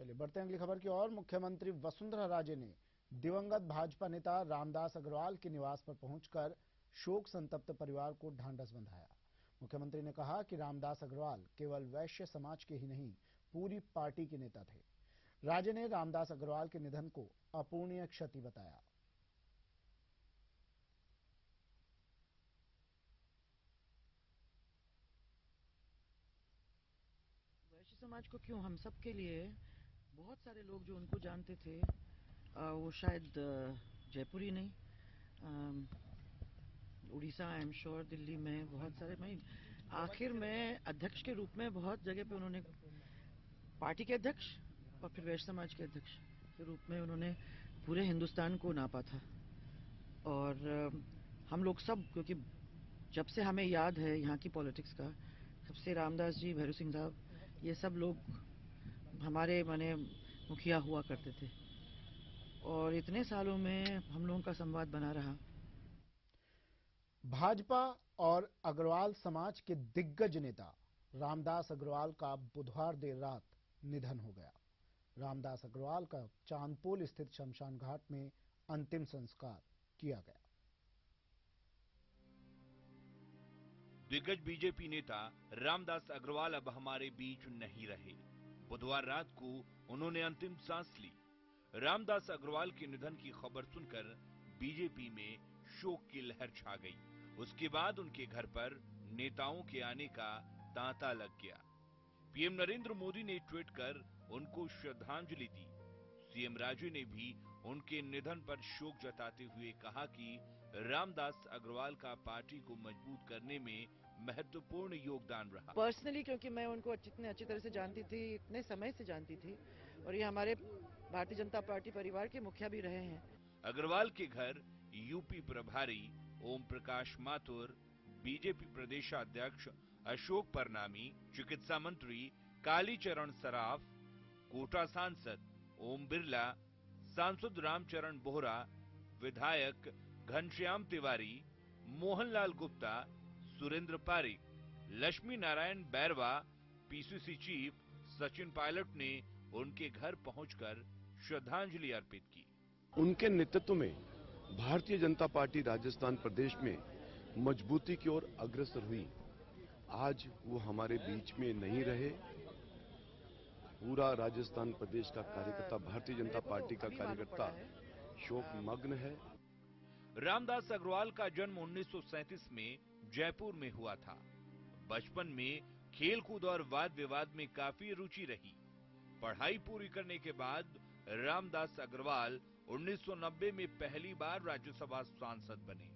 चलिए बढ़ते हैं अगली खबर की ओर। मुख्यमंत्री वसुंधरा राजे ने दिवंगत भाजपा नेता रामदास अग्रवाल के निवास पर पहुंचकर शोक संतप्त परिवार को ढांढस बंधाया। मुख्यमंत्री ने कहा कि रामदास अग्रवाल केवल वैश्य समाज के ही नहीं, पूरी पार्टी के नेता थे। राजे ने रामदास अग्रवाल के निधन को अपूरणीय क्षति बताया। वैश्य समाज को क्यों, हम सब के लिए बहुत सारे लोग जो उनको जानते थे, वो शायद जयपुरी नहीं, Orissa, I am sure, Delhi में बहुत सारे, मैं आखिर में अध्यक्ष के रूप में बहुत जगह पे उन्होंने, पार्टी के अध्यक्ष और फिर वैश्य समाज के अध्यक्ष के रूप में उन्होंने पूरे हिंदुस्तान को नापा था। और हम लोग सब, क्योंकि जब से हमें याद है यहाँ की पॉलिटिक्स का, तब से रामदास जी, भैरू सिंह साहब, ये सब लोग हमारे माने मुखिया हुआ करते थे और इतने सालों में हम लोगों का संवाद बना रहा। भाजपा और अग्रवाल समाज के दिग्गज नेता रामदास अग्रवाल का बुधवार देर रात निधन हो गया। रामदास अग्रवाल का चांदपोल स्थित शमशान घाट में अंतिम संस्कार किया गया। दिग्गज बीजेपी नेता रामदास अग्रवाल अब हमारे बीच नहीं रहे। बुधवार रात को उन्होंने अंतिम सांस ली। रामदास अग्रवाल के निधन की खबर सुनकर बीजेपी में शोक की लहर छा गई। उसके बाद उनके घर पर नेताओं के आने का तांता लग गया। पीएम नरेंद्र मोदी ने ट्वीट कर उनको श्रद्धांजलि दी। सीएम राजे ने भी उनके निधन पर शोक जताते हुए कहा कि रामदास अग्रवाल का पार्टी को मजबूत करने में महत्वपूर्ण योगदान रहा। पर्सनली, क्योंकि मैं उनको इतने अच्छी तरह से जानती थी, इतने समय से जानती थी, और ये हमारे भारतीय जनता पार्टी परिवार के मुखिया भी रहे हैं। अग्रवाल के घर यूपी प्रभारी ओम प्रकाश माथुर, बीजेपी प्रदेशाध्यक्ष अशोक परनामी, चिकित्सा मंत्री कालीचरण सराफ, कोटा सांसद ओम बिरला, सांसद रामचरण बोहरा, विधायक घनश्याम तिवारी, मोहनलाल गुप्ता, सुरेंद्र पारिक, लक्ष्मी नारायण बैरवा, पीसीसी चीफ सचिन पायलट ने उनके घर पहुंचकर श्रद्धांजलि अर्पित की। उनके नेतृत्व में भारतीय जनता पार्टी राजस्थान प्रदेश में मजबूती की ओर अग्रसर हुई। आज वो हमारे बीच में नहीं रहे। पूरा राजस्थान प्रदेश का कार्यकर्ता, भारतीय जनता पार्टी का कार्यकर्ता शोकमग्न है। रामदास अग्रवाल का जन्म 1937 में जयपुर में हुआ था। बचपन में खेलकूद और वाद विवाद में काफी रुचि रही। पढ़ाई पूरी करने के बाद रामदास अग्रवाल 1990 में पहली बार राज्यसभा सांसद बने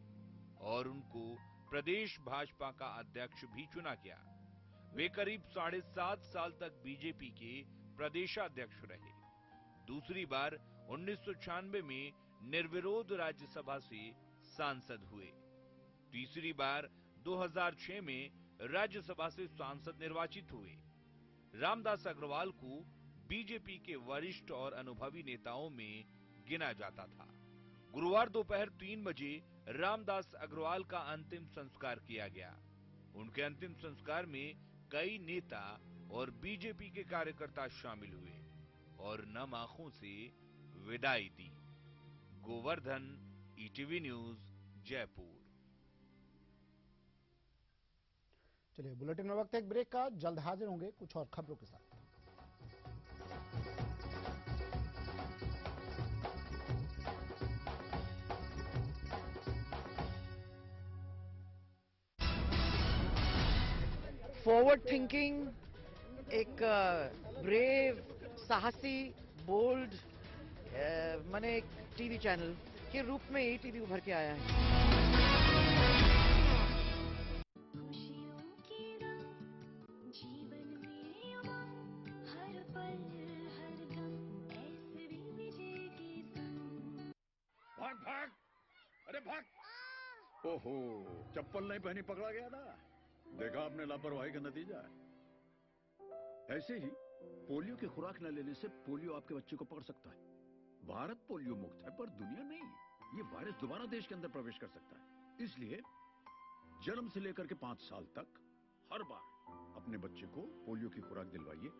और उनको प्रदेश भाजपा का अध्यक्ष भी चुना गया। वे करीब 7.5 साल तक बीजेपी के प्रदेशाध्यक्ष रहे। दूसरी बार 1996 में निर्विरोध राज्यसभा से सांसद हुए। तीसरी बार 2006 में राज्यसभा से सांसद निर्वाचित हुए। रामदास अग्रवाल को बीजेपी के वरिष्ठ और अनुभवी नेताओं में गिना जाता था। गुरुवार दोपहर 3 बजे रामदास अग्रवाल का अंतिम संस्कार किया गया। उनके अंतिम संस्कार में कई नेता और बीजेपी के कार्यकर्ता शामिल हुए और नम आंखों से विदाई दी। Govardhan, ETV news, Jaipur. चलिए बुलेटिन में वक्त है एक ब्रेक का। जल्द हाजिर होंगे कुछ और खबरों के साथ। फॉरवर्ड थिंकिंग, एक ब्रेव, साहसी, बोल्ड, माने एक टीवी चैनल के रूप में ईटीवी उभर के आया है। भाग भाग, अरे भाग। ओहो, चप्पल नहीं पहनी पकड़ा गया ना। देखा आपने लापरवाही का नतीजा है। ऐसे ही पोलियो की खुराक न लेने से पोलियो आपके बच्चे को पकड़ सकता है। भारत पोलियो मुक्त है, पर दुनिया नहीं। ये वायरस दोबारा देश के अंदर प्रवेश कर सकता है। इसलिए जन्म से लेकर के 5 साल तक हर बार अपने बच्चे को पोलियो की खुराक दिलवाइए।